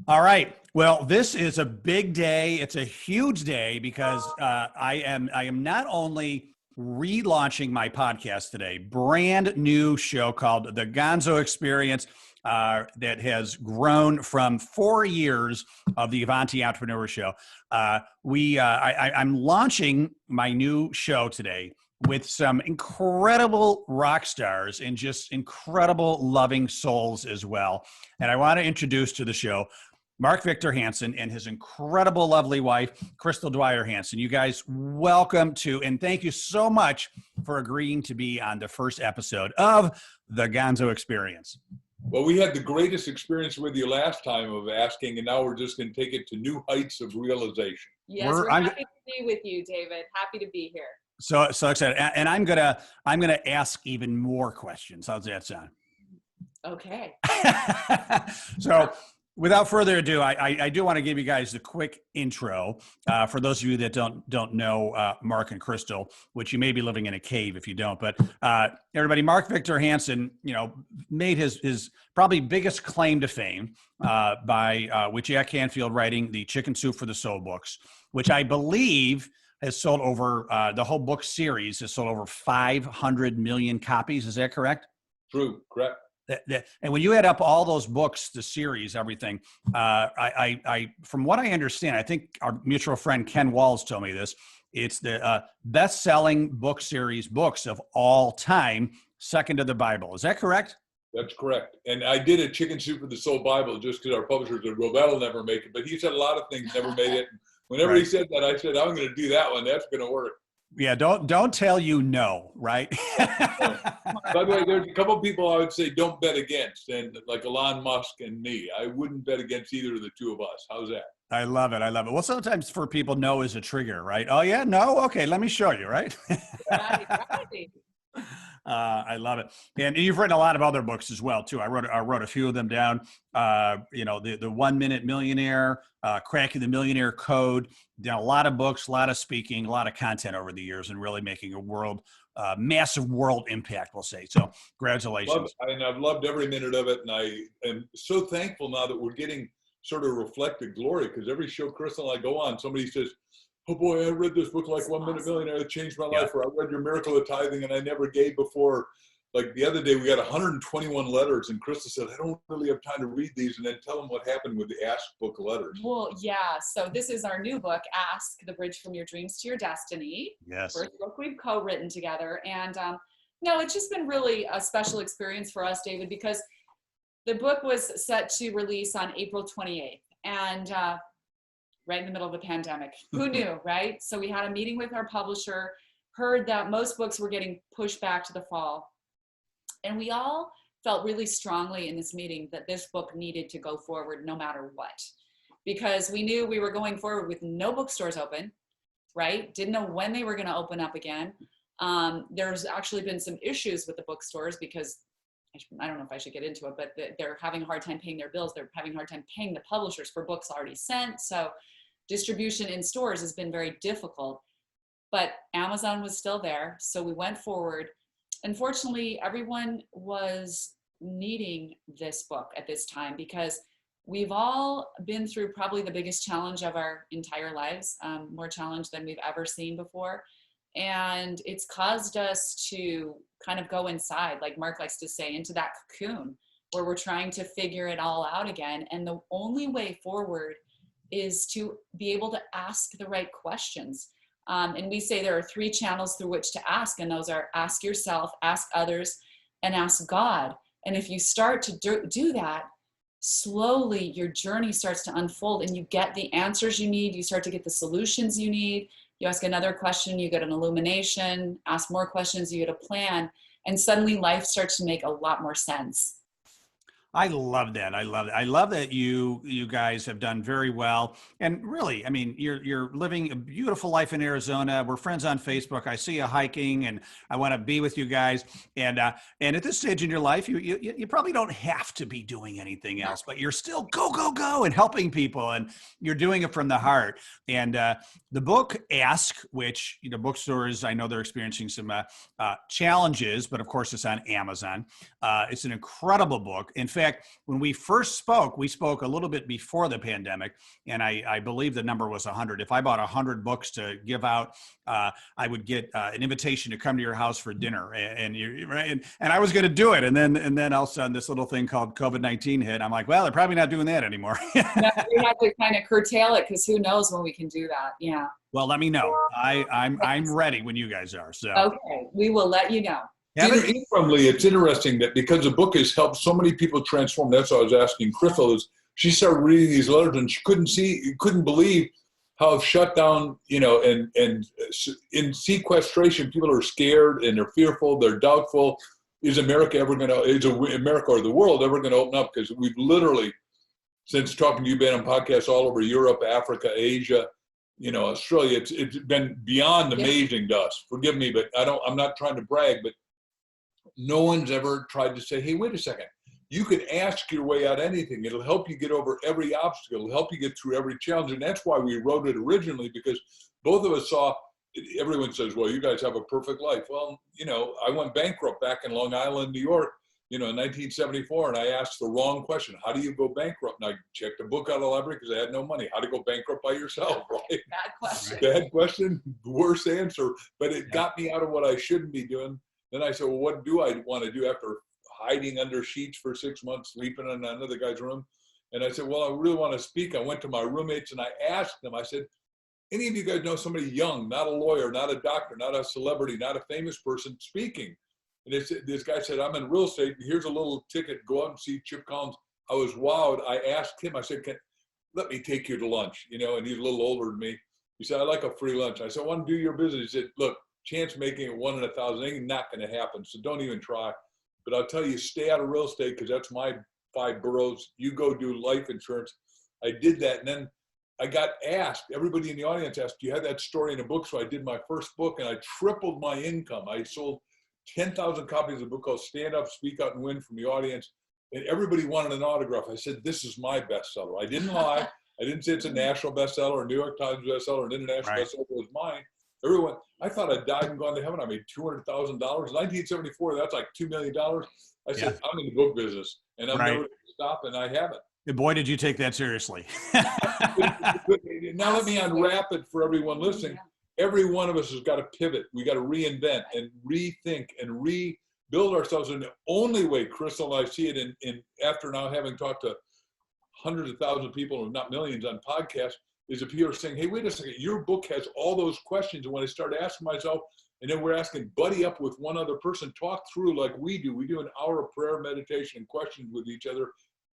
All right. Well, this is a big day. It's a huge day because I am not only relaunching my podcast today, brand new show called the Gonzo Experience that has grown from 4 years of the Avanti Entrepreneur Show. I'm launching my new show today with some incredible rock stars and just incredible loving souls as well. And I want to introduce to the show Mark Victor Hansen and his incredible, lovely wife, Crystal Dwyer Hansen. You guys, welcome to, and thank you so much for agreeing to be on the first episode of the Gonzo Experience. Well, we had the greatest experience with you last time of asking, and now we're just going to take it to new heights of realization. Yes, we're happy to be with you, David. Happy to be here. So excited, and I'm gonna ask even more questions. How's that sound? Okay. So, without further ado, I do want to give you guys a quick intro for those of you that don't know Mark and Crystal, which you may be living in a cave if you don't. But everybody, Mark Victor Hansen, made his probably biggest claim to fame with Jack Canfield writing the Chicken Soup for the Soul books, which I believe has sold over the whole book series has sold over 500 million copies. Is that correct? True, correct. And when you add up all those books, the series, everything, I from what I understand, I think our mutual friend Ken Walls told me this. It's the best-selling book series books of all time, second to the Bible. Is that correct? That's correct. And I did a Chicken Soup for the Soul Bible just because our publisher said, well, that'll never make it. But he said a lot of things never made it. Whenever he said that, I said, I'm going to do that one. That's going to work. Yeah, don't tell you no, right? By the way, there's a couple of people I would say don't bet against, and like Elon Musk and me. I wouldn't bet against either of the two of us. How's that? I love it. Well, sometimes for people, no is a trigger, right? Oh, yeah, no? Okay, let me show you, right? Right. I love it. And you've written a lot of other books as well, too. I wrote a few of them down. The 1 Minute Millionaire, Cracking the Millionaire Code. Done a lot of books, a lot of speaking, a lot of content over the years, and really making a massive world impact, we'll say. So congratulations. I've loved every minute of it. And I am so thankful now that we're getting sort of reflected glory, because every show Crystal and I go on, somebody says, oh boy, I read this book like 1 Minute Millionaire, it changed my life. Or I read your Miracle of Tithing and I never gave before. Like the other day, we got 121 letters, and Krista said, I don't really have time to read these, and then tell them what happened with the Ask book letters. Well, yeah. So this is our new book, Ask, The Bridge from Your Dreams to Your Destiny. Yes. First book we've co-written together. And it's just been really a special experience for us, David, because the book was set to release on April 28th. And right in the middle of the pandemic. Who knew, right? So we had a meeting with our publisher, heard that most books were getting pushed back to the fall. And we all felt really strongly in this meeting that this book needed to go forward no matter what. Because we knew we were going forward with no bookstores open, right? Didn't know when they were going to open up again. There's actually been some issues with the bookstores because I don't know if I should get into it, but they're having a hard time paying their bills. They're having a hard time paying the publishers for books already sent. So distribution in stores has been very difficult, but Amazon was still there. So we went forward. Unfortunately, everyone was needing this book at this time because we've all been through probably the biggest challenge of our entire lives, more challenge than we've ever seen before. And it's caused us to kind of go inside, like Mark likes to say, into that cocoon where we're trying to figure it all out again. And the only way forward is to be able to ask the right questions. And we say there are 3 channels through which to ask, and those are ask yourself, ask others, and ask God. And if you start to do that, slowly your journey starts to unfold and you get the answers you need. You start to get the solutions you need. You ask another question, you get an illumination, ask more questions, you get a plan, and suddenly life starts to make a lot more sense. I love that. I love that you guys have done very well. And really, I mean, you're living a beautiful life in Arizona. We're friends on Facebook. I see you hiking, and I want to be with you guys. And at this stage in your life, you probably don't have to be doing anything else, but you're still go and helping people, and you're doing it from the heart. And the book Ask, which bookstores, I know they're experiencing some challenges, but of course it's on Amazon. It's an incredible book. In fact, fact, when we first spoke, we spoke a little bit before the pandemic, and I believe the number was 100. If I bought 100 books to give out, I would get an invitation to come to your house for dinner, and I was going to do it, and then all of a sudden this little thing called COVID-19 hit. I'm like, well, they're probably not doing that anymore. No, we have to kind of curtail it because who knows when we can do that. Yeah. Well, let me know. I'm ready when you guys are. So okay, we will let you know. Interimly, it's interesting that because the book has helped so many people transform. That's what I was asking Crystal. Is she started reading these letters and she couldn't believe how shut down, and in sequestration, people are scared and they're fearful, they're doubtful. Is America or the world ever going to open up? Because we've literally, since talking to you, been on podcasts all over Europe, Africa, Asia, Australia. It's been beyond amazing to us. Forgive me, but I'm not trying to brag, but no one's ever tried to say, hey, wait a second. You can ask your way out anything. It'll help you get over every obstacle. It'll help you get through every challenge. And that's why we wrote it originally, because both of us saw, everyone says, well, you guys have a perfect life. Well, I went bankrupt back in Long Island, New York, in 1974, and I asked the wrong question. How do you go bankrupt? And I checked a book out of the library because I had no money. How to go bankrupt by yourself, right? Bad question. Bad question, worse answer. But it got me out of what I shouldn't be doing. Then I said, well, what do I want to do after hiding under sheets for 6 months, sleeping in another guy's room? And I said, well, I really want to speak. I went to my roommates and I asked them, I said, any of you guys know somebody young, not a lawyer, not a doctor, not a celebrity, not a famous person speaking? And this guy said, I'm in real estate. Here's a little ticket. Go out and see Chip Collins. I was wowed. I asked him, I said, let me take you to lunch, and he's a little older than me. He said, I like a free lunch. I said, I want to do your business. He said, look, chance making it 1 in 1,000 ain't not going to happen. So don't even try. But I'll tell you, stay out of real estate because that's my 5 boroughs. You go do life insurance. I did that. And then I got asked, everybody in the audience asked, do you have that story in a book? So I did my first book and I tripled my income. I sold 10,000 copies of a book called Stand Up, Speak Out and Win from the audience. And everybody wanted an autograph. I said, this is my bestseller. I didn't lie. I didn't say it's a national bestseller, a New York Times bestseller, an international bestseller. It was mine. Everyone, I thought I'd died and gone to heaven. I made $200,000. 1974, that's like $2 million. I said, I'm in the book business and I'm never going to stop, and I haven't. And boy, did you take that seriously. Now let me unwrap it for everyone listening. Every one of us has got to pivot. We got to reinvent and rethink and rebuild ourselves. And the only way, Crystal and I see it in after now having talked to hundreds of thousands of people, if not millions, on podcasts, is if people are saying, hey, wait a second, your book has all those questions. And when I started asking myself, and then we're asking, buddy up with one other person, talk through like we do. We do an hour of prayer, meditation, and questions with each other,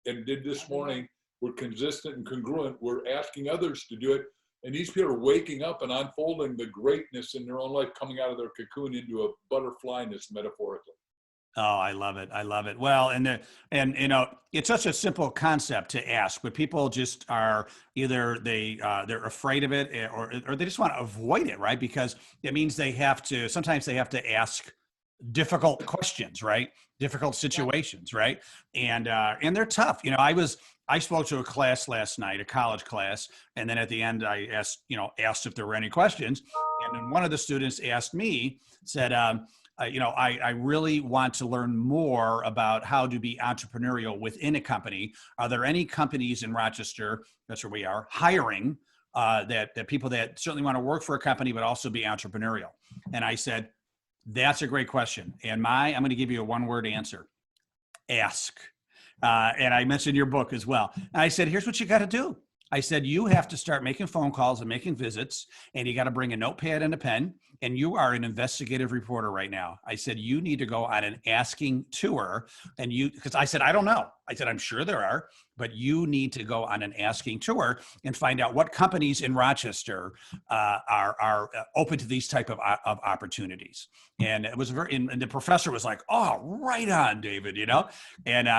and did this morning. We're consistent and congruent. We're asking others to do it. And these people are waking up and unfolding the greatness in their own life, coming out of their cocoon into a butterflyness, metaphorically. Oh, I love it. I love it. Well, and it's such a simple concept to ask, but people just are either they're afraid of it or they just want to avoid it, right? Because it means sometimes they have to ask difficult questions, right? Difficult situations, right? And they're tough. I spoke to a class last night, a college class, and then at the end I asked if there were any questions. And then one of the students asked me, said, I really want to learn more about how to be entrepreneurial within a company. Are there any companies in Rochester, that's where we are, hiring that people that certainly want to work for a company, but also be entrepreneurial? And I said, that's a great question. And I'm going to give you a one-word answer. Ask. And I mentioned your book as well. And I said, here's what you got to do. I said, you have to start making phone calls and making visits, and you got to bring a notepad and a pen, and you are an investigative reporter right now. I said, you need to go on an asking tour, because I said, I don't know. I said, I'm sure there are, but you need to go on an asking tour and find out what companies in Rochester are open to these type of opportunities. And it was and the professor was like, oh, right on, David, and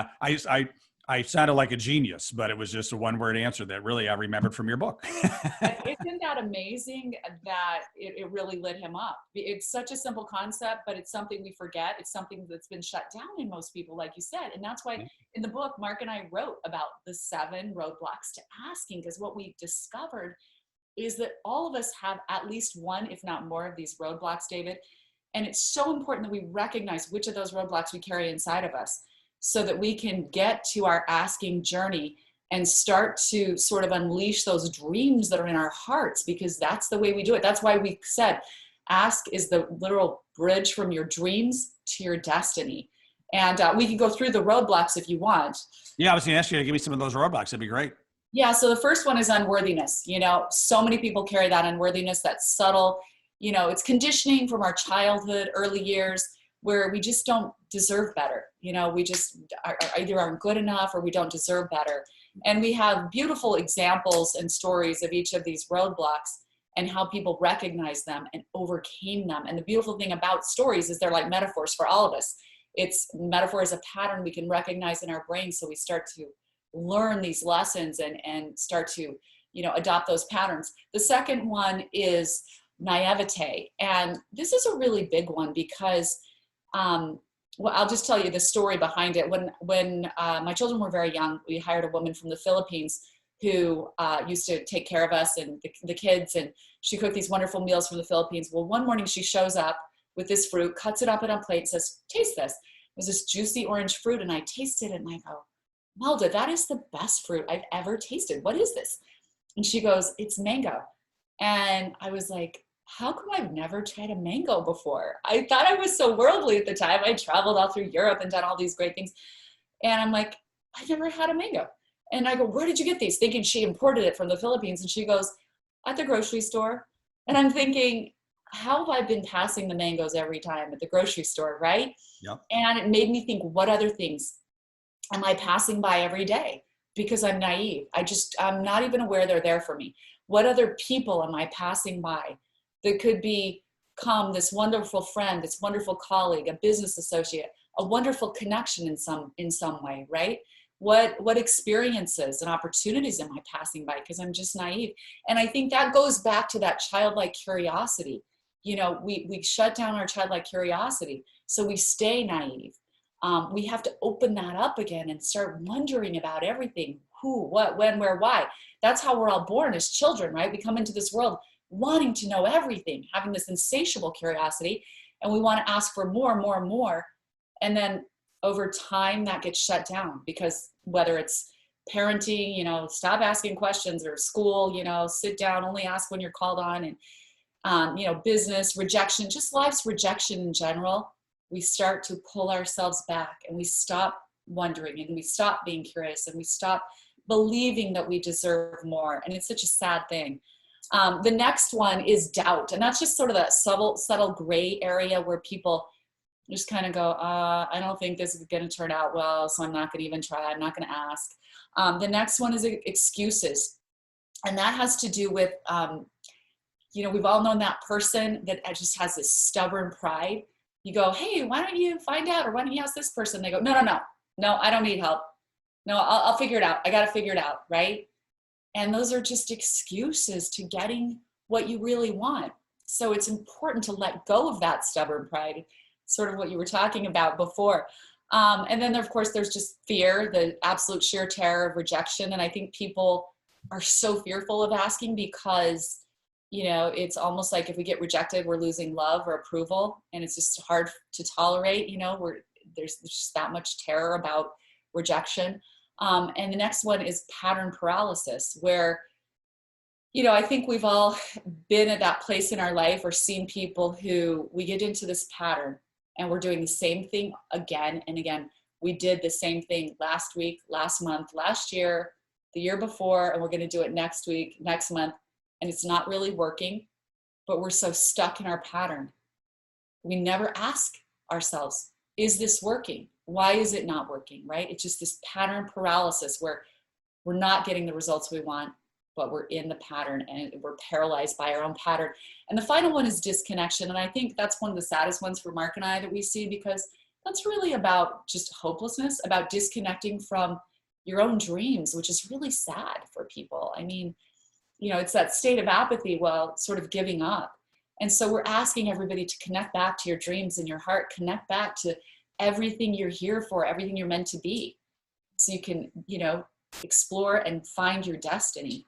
I sounded like a genius, but it was just a one-word answer that really I remembered from your book. Isn't that amazing that it really lit him up? It's such a simple concept, but it's something we forget. It's something that's been shut down in most people, like you said. And that's why in the book, Mark and I wrote about the 7 roadblocks to asking, because what we discovered is that all of us have at least one, if not more, of these roadblocks, David. And it's so important that we recognize which of those roadblocks we carry inside of us. so that we can get to our asking journey and start to sort of unleash those dreams that are in our hearts, because that's the way we do it. That's why we said ask is the literal bridge from your dreams to your destiny. And we can go through the roadblocks if you want. Yeah, I was going to ask you to give me some of those roadblocks. That'd be great. Yeah, so the first one is unworthiness. You know, so many people carry that unworthiness, that subtle, you know, it's conditioning from our childhood, early years, where we just don't deserve better. You know, we just either aren't good enough or we don't deserve better. And we have beautiful examples and stories of each of these roadblocks and how people recognize them and overcame them. And the beautiful thing about stories is they're like metaphors for all of us. It's metaphor is a pattern we can recognize in our brain. So we start to learn these lessons and start to, you know, adopt those patterns. The second one is naivete. And this is a really big one because, well, I'll just tell you the story behind it. When my children were very young, we hired a woman from the Philippines who used to take care of us and the kids, and she cooked these wonderful meals from the Philippines. Well, one morning she shows up with this fruit, cuts it up in a plate, and says, taste this. It was this juicy orange fruit, and I tasted it, and I go, Melda, that is the best fruit I've ever tasted. What is this? And she goes, it's mango. And I was like, how come I've never tried a mango before? I thought I was so worldly at the time. I traveled all through Europe and done all these great things. And I'm like, I've never had a mango. And I go, where did you get these? Thinking she imported it from the Philippines. And she goes, at the grocery store. And I'm thinking, how have I been passing the mangoes every time at the grocery store, right? Yep. And it made me think, what other things am I passing by every day? Because I'm naive. I'm not even aware they're there for me. What other people am I passing by that could become this wonderful friend, this wonderful colleague, a business associate, a wonderful connection in some way, right? What experiences and opportunities am I passing by? Because I'm just naive. And I think that goes back to that childlike curiosity. You know, we shut down our childlike curiosity, so we stay naive. We have to open that up again and start wondering about everything. Who, what, when, where, why. That's how we're all born as children, right? We come into this world wanting to know everything, having this insatiable curiosity, and we want to ask for more and more and more. And then over time that gets shut down, because whether it's parenting, you know, stop asking questions, or school, you know, sit down, only ask when you're called on, and, you know, business, rejection, just life's rejection in general, we start to pull ourselves back and we stop wondering and we stop being curious and we stop believing that we deserve more. And it's such a sad thing. The next one is doubt. And that's just sort of that subtle gray area where people just kind of go, I don't think this is going to turn out well, so I'm not going to even try. I'm not going to ask. The next one is excuses. And that has to do with, you know, we've all known that person that just has this stubborn pride. You go, hey, why don't you find out? Or why don't you ask this person? They go, no, I don't need help. No, I'll figure it out. I got to figure it out, right? And those are just excuses to getting what you really want. So it's important to let go of that stubborn pride, sort of what you were talking about before. And then, of course, there's just fear, the absolute sheer terror of rejection. And I think people are so fearful of asking because, you know, it's almost like if we get rejected, we're losing love or approval. And it's just hard to tolerate, you know, there's just that much terror about rejection. And the next one is pattern paralysis, where, you know, I think we've all been at that place in our life or seen people who we get into this pattern and we're doing the same thing again and again. We did the same thing last week, last month, last year, the year before, and we're going to do it next week, next month. And it's not really working, but we're so stuck in our pattern. We never ask ourselves, is this working? Why is it not working, right? It's just this pattern paralysis where we're not getting the results we want, but we're in the pattern and we're paralyzed by our own pattern. And the final one is disconnection. And I think that's one of the saddest ones for Mark and I that we see, because that's really about just hopelessness, about disconnecting from your own dreams, which is really sad for people. I mean, you know, it's that state of apathy while sort of giving up. And so we're asking everybody to connect back to your dreams and your heart, connect back to everything you're here for, everything you're meant to be, so you can, you know, explore and find your destiny.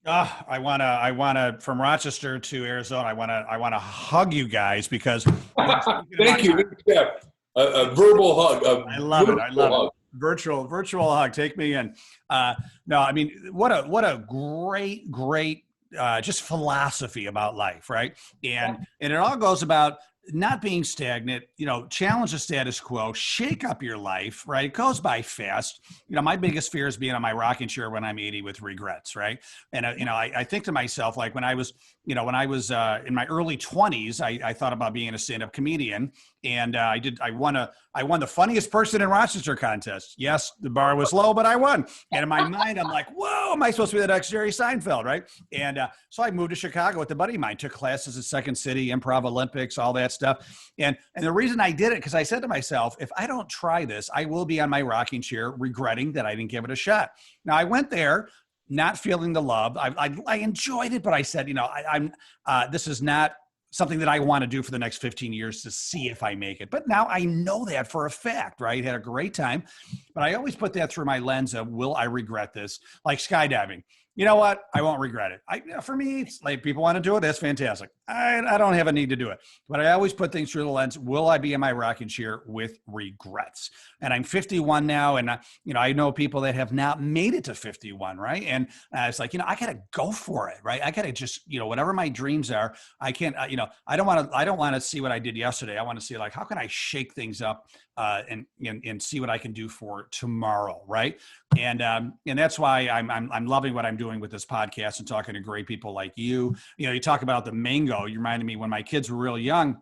I wanna from Rochester to Arizona, I wanna hug you guys, because Thank you. Yeah. A verbal hug. I love it. I love it. Virtual hug. Take me in. No, I mean, what a great just philosophy about life, right? And it all goes about not being stagnant, challenge the status quo, shake up your life, right? It goes by fast. My biggest fear is being on my rocking chair when I'm 80 with regrets, right? And, I think to myself, like when I was in my early 20s, I thought about being a stand-up comedian, and I won the funniest person in Rochester contest. Yes, the bar was low, but I won. And in my mind, I'm like, whoa, am I supposed to be the next Jerry Seinfeld, right? And so I moved to Chicago with a buddy of mine, took classes at Second City, Improv Olympics, all that stuff. And the reason I did it, because I said to myself, if I don't try this, I will be on my rocking chair regretting that I didn't give it a shot. Now, I went there not feeling the love. I enjoyed it, but I said, this is not something that I want to do for the next 15 years to see if I make it. But now I know that for a fact, right? Had a great time, but I always put that through my lens of, will I regret this? Like skydiving. You know what? I won't regret it. For me, it's like, people want to do it. That's fantastic. I don't have a need to do it, but I always put things through the lens. Will I be in my rocking chair with regrets? And I'm 51 now. And I know people that have not made it to 51. Right. And it's like, I got to go for it. Right. I got to just, whatever my dreams are, I can't, I don't want to see what I did yesterday. I want to see, like, how can I shake things up and see what I can do for tomorrow. Right. And that's why I'm loving what I'm doing with this podcast and talking to great people like you. You talk about the mango. You reminded me when my kids were real young.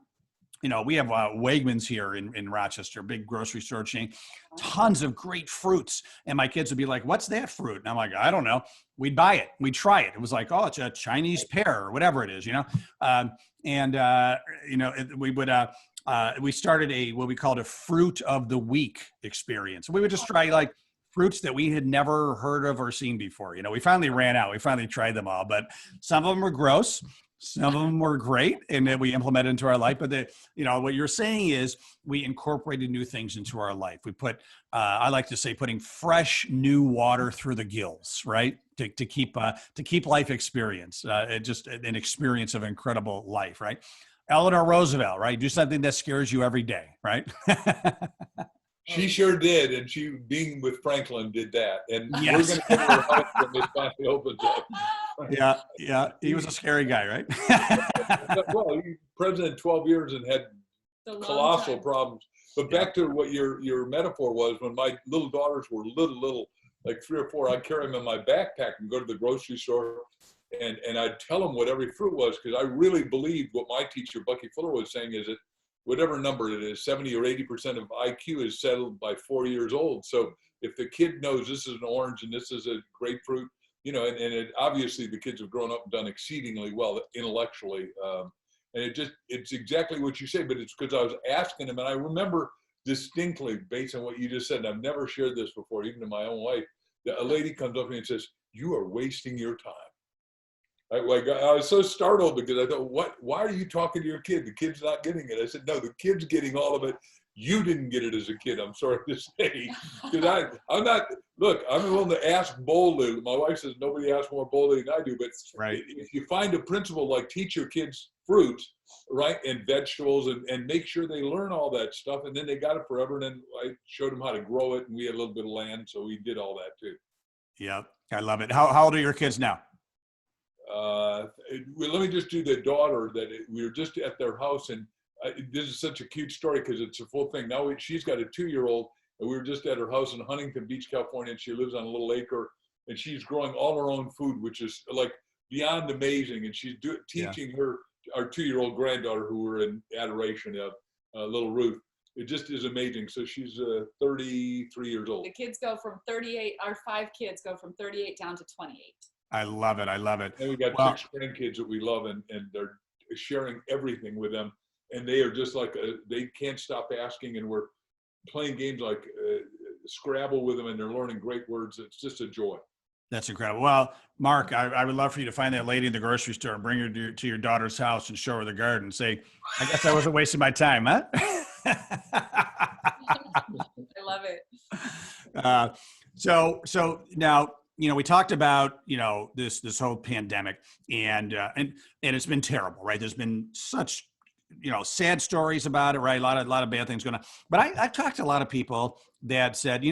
We have Wegmans here in Rochester, big grocery store chain, tons of great fruits. And my kids would be like, what's that fruit? And I'm like, I don't know. We'd buy it. We'd try it. It was like, oh, it's a Chinese pear or whatever it is, we started what we called a fruit of the week experience. We would just try like fruits that we had never heard of or seen before. We finally ran out. We finally tried them all, but some of them were gross. Some of them were great, and then we implemented into our life. But what you're saying is we incorporated new things into our life. We put, I like to say, putting fresh new water through the gills, right? To keep life experience, just an experience of incredible life, right? Eleanor Roosevelt, right? Do something that scares you every day, right? She sure did, and she, being with Franklin, did that. And yes. We're going to give her help when this finally opens up. Yeah. He was a scary guy, right? Well, he was president 12 years and had colossal problems. But back to what your metaphor was, when my little daughters were little, like 3 or 4, I'd carry them in my backpack and go to the grocery store, and I'd tell them what every fruit was, because I really believed what my teacher, Bucky Fuller, was saying, is that whatever number it is, 70 or 80% of IQ is settled by 4 years old. So if the kid knows this is an orange and this is a grapefruit, and obviously the kids have grown up and done exceedingly well intellectually. And it's exactly what you say, but it's because I was asking them, and I remember distinctly, based on what you just said, and I've never shared this before, even to my own wife, that a lady comes up to me and says, "You are wasting your time." I was so startled, because I thought, why are you talking to your kid? The kid's not getting it. I said, no, the kid's getting all of it. You didn't get it as a kid, I'm sorry to say. Because I'm willing to ask boldly. My wife says nobody asks more boldly than I do, but right. If you find a principle like teach your kids fruits, right, and vegetables, and make sure they learn all that stuff, and then they got it forever, and then I showed them how to grow it, and we had a little bit of land, so we did all that too. Yeah, I love it. How old are your kids now? Let me just do the daughter. We were just at their house, and this is such a cute story because it's a full thing. Now she's got a 2-year-old, and we were just at her house in Huntington Beach, California, and she lives on a little acre, and she's growing all her own food, which is like beyond amazing. And she's teaching our 2-year-old granddaughter, who we're in adoration of, little Ruth. It just is amazing. So she's 33 years old. The kids go from 38. Our 5 kids go from 38 down to 28. I love it. And we got 6 grandkids that we love, and they're sharing everything with them. And they are just like, they can't stop asking, and we're playing games like Scrabble with them, and they're learning great words. It's just a joy. That's incredible. Well, Mark, I would love for you to find that lady in the grocery store and bring her to your daughter's house and show her the garden and say, I guess I wasn't wasting my time, huh? I love it. So now, we talked about, this whole pandemic, and it's been terrible, right? There's been such sad stories about it, right? A lot of bad things going on. But I've talked to a lot of people that said,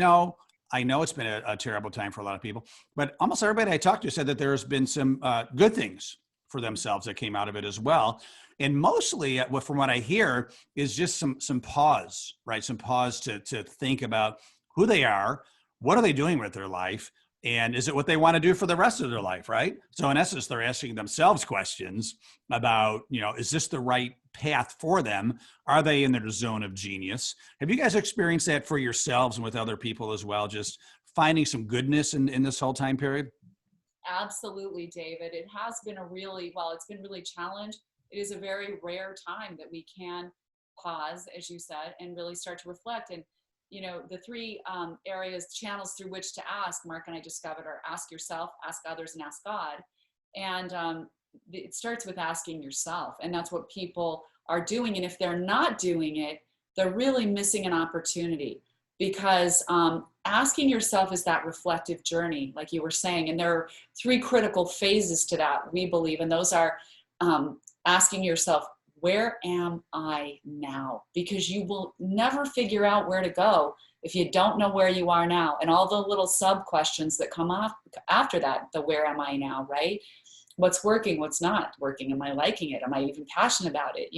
I know it's been a terrible time for a lot of people, but almost everybody I talked to said that there's been some good things for themselves that came out of it as well. And mostly, from what I hear, is just some pause, right? Some pause to think about who they are, what are they doing with their life, and is it what they want to do for the rest of their life, right? So in essence, they're asking themselves questions about, is this the right path for them? Are they in their zone of genius? Have you guys experienced that for yourselves and with other people as well? Just finding some goodness in this whole time period? Absolutely, David. It has been it's been really challenged. It is a very rare time that we can pause, as you said, and really start to reflect. And the three channels through which to ask, Mark and I discovered, are ask yourself, ask others, and ask God. And it starts with asking yourself. And that's what people are doing. And if they're not doing it, they're really missing an opportunity, because asking yourself is that reflective journey, like you were saying. And there are three critical phases to that, we believe. And those are asking yourself, where am I now? Because you will never figure out where to go if you don't know where you are now. And all the little sub questions that come off after that, the where am I now, right? What's working, what's not working? Am I liking it? Am I even passionate about it?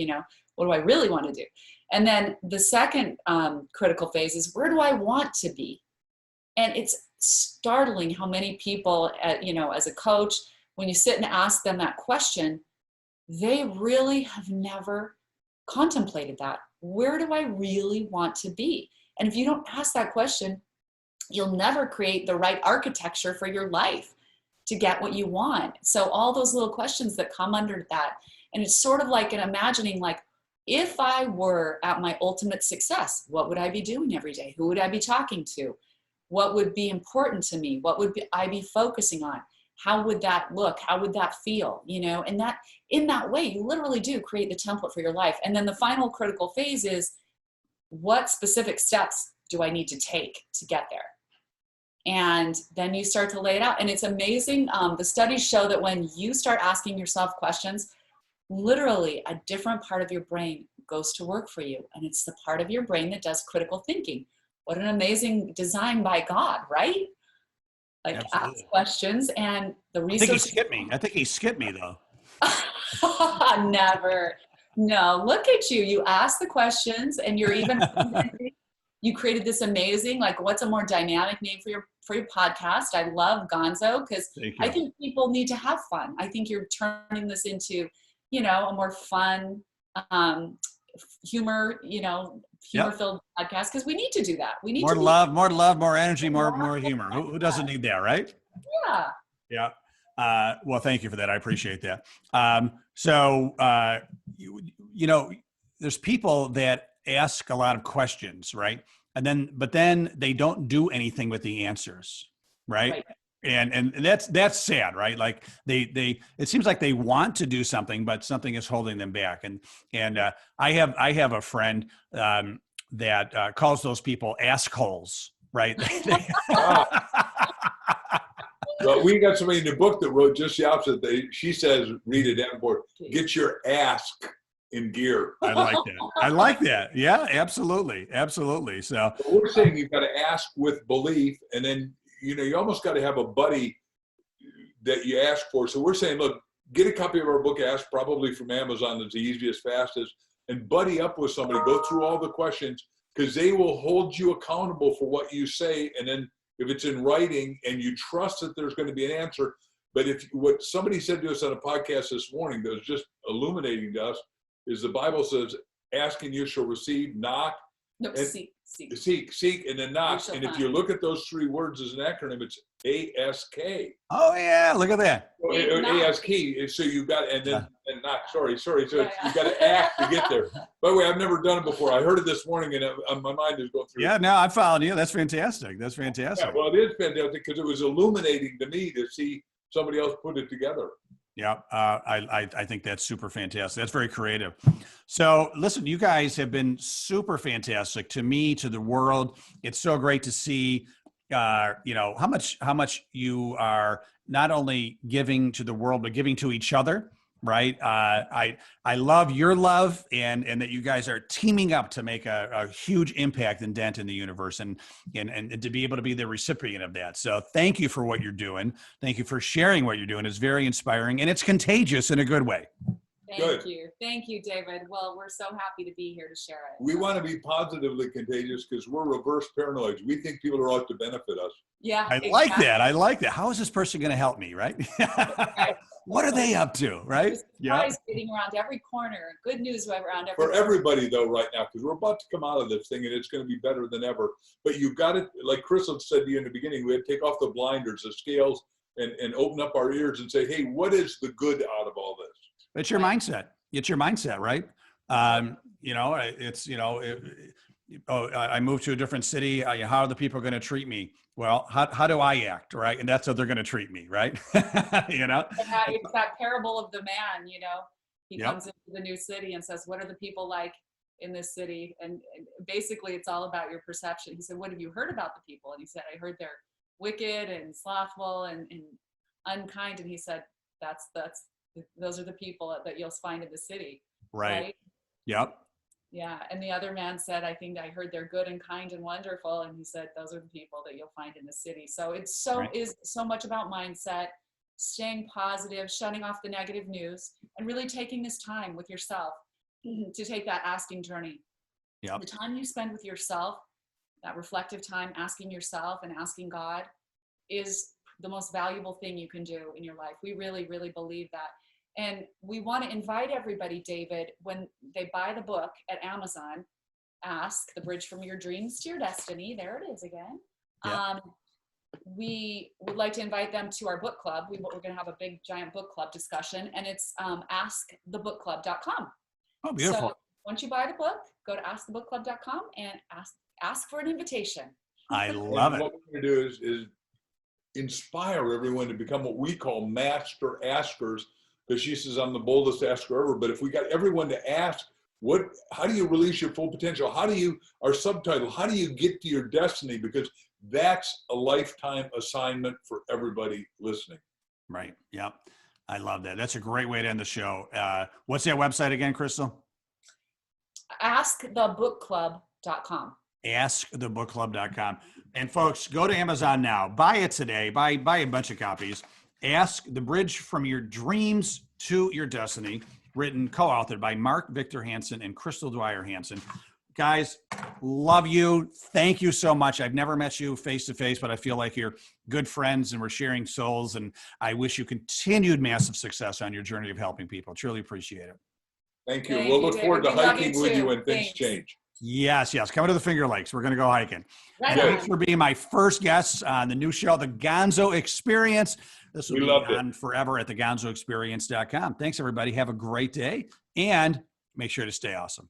What do I really want to do? And then the second critical phase is, where do I want to be? And it's startling how many people, as a coach, when you sit and ask them that question, they really have never contemplated that. Where do I really want to be? And if you don't ask that question, you'll never create the right architecture for your life to get what you want. So all those little questions that come under that, and it's sort of like imagining, like, if I were at my ultimate success, what would I be doing every day? Who would I be talking to? What would be important to me? What would I be focusing on? How would that look? How would that feel? And that, in that way, you literally do create the template for your life. And then the final critical phase is, what specific steps do I need to take to get there? And then you start to lay it out. And it's amazing. The studies show that when you start asking yourself questions, literally a different part of your brain goes to work for you. And it's the part of your brain that does critical thinking. What an amazing design by God, right? Like, absolutely. Ask questions, and the research. I think he skipped me though. Never. No, look at you. You ask the questions, and you're even, you created this amazing, like, what's a more dynamic name for your podcast? I love Gonzo, because I think people need to have fun. I think you're turning this into, a more fun, humor filled podcast, because we need to do that. We need more love, more energy, more humor. Who doesn't need that, right? Yeah. Well, thank you for that. I appreciate that. There's people that ask a lot of questions, right? But then they don't do anything with the answers, right? And that's sad, right? Like it seems like they want to do something, but something is holding them back. And I have a friend that calls those people assholes, right? Well, we got somebody in the book that wrote just the opposite. She says, read it down board, get your ask in gear. I like that. Yeah, absolutely. So we're saying you've got to ask with belief, and then you almost got to have a buddy that you ask for. So we're saying, look, get a copy of our book, Ask, probably from Amazon. It's the easiest, fastest, and buddy up with somebody. Go through all the questions, because they will hold you accountable for what you say. And then if it's in writing and you trust that there's going to be an answer. But what somebody said to us on a podcast this morning that was just illuminating to us is, the Bible says, ask and you shall receive, knock. No, seek, and then knock. And if you look at those three words as an acronym, it's ASK. Oh yeah, look at that. ASK. So you got, and knock. Sorry. So you got to act to get there. By the way, I've never done it before. I heard it this morning, and my mind is going through. Yeah, no, I'm following you. That's fantastic. Yeah, well, it is fantastic, because it was illuminating to me to see somebody else put it together. Yeah, I think that's super fantastic. That's very creative. So listen, you guys have been super fantastic to me, to the world. It's so great to see, how much you are not only giving to the world, but giving to each other. right? I love your love and that you guys are teaming up to make a huge impact and dent in the universe and to be able to be the recipient of that. So thank you for what you're doing. Thank you for sharing what you're doing. It's very inspiring and it's contagious in a good way. Thank you. Thank you, David. Well, we're so happy to be here to share it. We want to be positively contagious because we're reverse paranoids. We think people are out to benefit us. Yeah. I like that. I like that. How is this person going to help me? Right. Right. What are they up to? Right. Yeah. Getting around every corner. Good news around every For everybody though, right now, because we're about to come out of this thing and it's going to be better than ever. But you've got to, like Crystal said to you in the beginning, we had to take off the blinders, the scales, and open up our ears and say, hey, what is the good out of all this? It's your mindset. It's your mindset, right? You know, it's, you know, I moved to a different city. How are the people going to treat me? Well, how do I act, right? And that's how they're going to treat me, right? You know? It's that parable of the man, you know, he comes into the new city and says, what are the people like in this city? And basically it's all about your perception. He said, what have you heard about the people? And he said, I heard they're wicked and slothful and unkind. And he said, those are the people that you'll find in the city. Right. Yep. Yeah. And the other man said, I think I heard they're good and kind and wonderful. And he said, those are the people that you'll find in the city. So it's is so much about mindset, staying positive, shutting off the negative news, and really taking this time with yourself to take that asking journey. Yeah. The time you spend with yourself, that reflective time, asking yourself and asking God is the most valuable thing you can do in your life. We really, really believe that. And we want to invite everybody, David, when they buy the book at Amazon, Ask the Bridge from Your Dreams to Your Destiny. There it is again. Yeah. We would like to invite them to our book club. We're going to have a big, giant book club discussion, and it's askthebookclub.com. Oh, beautiful. So once you buy the book, go to askthebookclub.com and ask for an invitation. I love it. What we're going to do is inspire everyone to become what we call master askers, because she says I'm the boldest asker ever. But if we got everyone to ask, how do you release your full potential? Our subtitle, how do you get to your destiny? Because that's a lifetime assignment for everybody listening. Right. Yep. I love that. That's a great way to end the show. What's that website again, Crystal? Askthebookclub.com. Askthebookclub.com. And folks, go to Amazon now. Buy it today. Buy a bunch of copies. Ask the Bridge from Your Dreams to Your Destiny, written, co-authored by Mark Victor Hansen and Crystal Dwyer Hansen. Guys, love you. Thank you so much. I've never met you face to face, but I feel like you're good friends and we're sharing souls. And I wish you continued massive success on your journey of helping people. Truly appreciate it. Thank you. We'll look forward to hiking with you when things change. Yes. Coming to the Finger Lakes. We're going to go hiking. Right. Thanks for being my first guest on the new show, the Gonzo Experience. This will be on forever at thegonzoexperience.com. Thanks, everybody. Have a great day and make sure to stay awesome.